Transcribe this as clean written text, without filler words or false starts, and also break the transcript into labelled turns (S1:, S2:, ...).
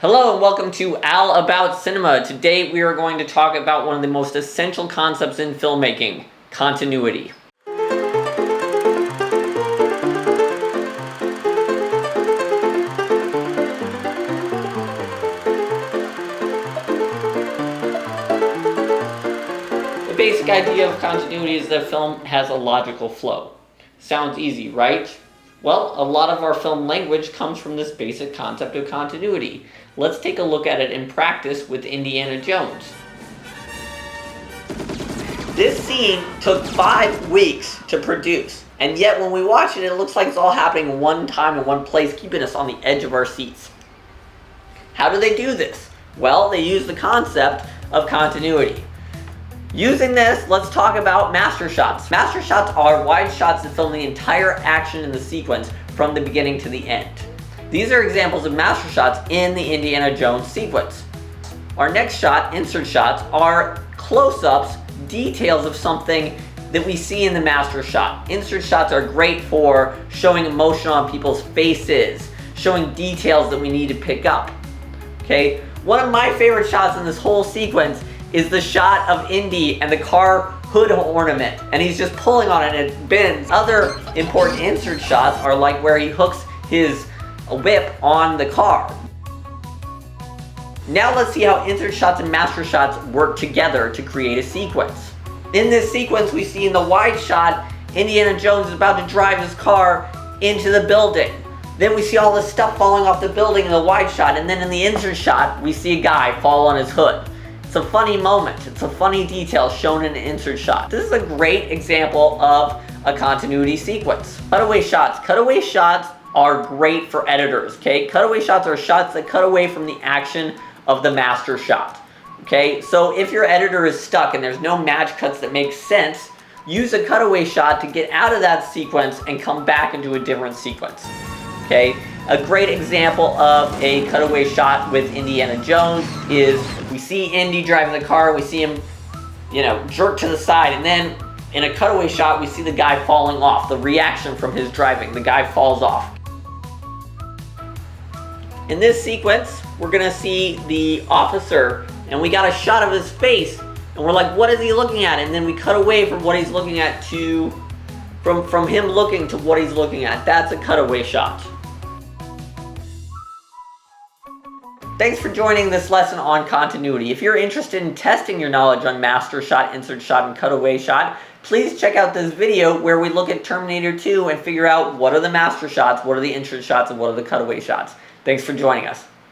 S1: Hello and welcome to Al About Cinema. Today we are going to talk about one of the most essential concepts in filmmaking, continuity. The basic idea of continuity is that film has a logical flow. Sounds easy, right? Well, a lot of our film language comes from this basic concept of continuity. Let's take a look at it in practice with Indiana Jones. This scene took 5 weeks to produce, and yet when we watch it, it looks like it's all happening in one time in one place, keeping us on the edge of our seats. How do they do this? Well, they use the concept of continuity. Using this, let's talk about master shots. Master shots are wide shots that film the entire action in the sequence from the beginning to the end. These are examples of master shots in the Indiana Jones sequence. Our next shot, insert shots, are close-ups, details of something that we see in the master shot. Insert shots are great for showing emotion on people's faces, showing details that we need to pick up. Okay? One of my favorite shots in this whole sequence is the shot of Indy and the car hood ornament, and he's just pulling on it and it bends. Other important insert shots are like where he hooks his whip on the car. Now let's see how insert shots and master shots work together to create a sequence. In this sequence, we see in the wide shot, Indiana Jones is about to drive his car into the building. Then we see all this stuff falling off the building in the wide shot, and then in the insert shot, we see a guy fall on his hood. It's a funny moment. It's a funny detail shown in an insert shot. This is a great example of a continuity sequence. Cutaway shots. Cutaway shots are great for editors, okay? Cutaway shots are shots that cut away from the action of the master shot, okay? So if your editor is stuck and there's no match cuts that make sense, use a cutaway shot to get out of that sequence and come back into a different sequence, okay? A great example of a cutaway shot with Indiana Jones is we see Indy driving the car, we see him, jerk to the side, and then in a cutaway shot, we see the guy falling off, the reaction from his driving, the guy falls off. In this sequence, we're gonna see the officer, and we got a shot of his face, and we're like, what is he looking at? And then we cut away from what he's looking at to, from him looking to what he's looking at. That's a cutaway shot. Thanks for joining this lesson on continuity. If you're interested in testing your knowledge on master shot, insert shot, and cutaway shot, please check out this video where we look at Terminator 2 and figure out what are the master shots, what are the insert shots, and what are the cutaway shots. Thanks for joining us.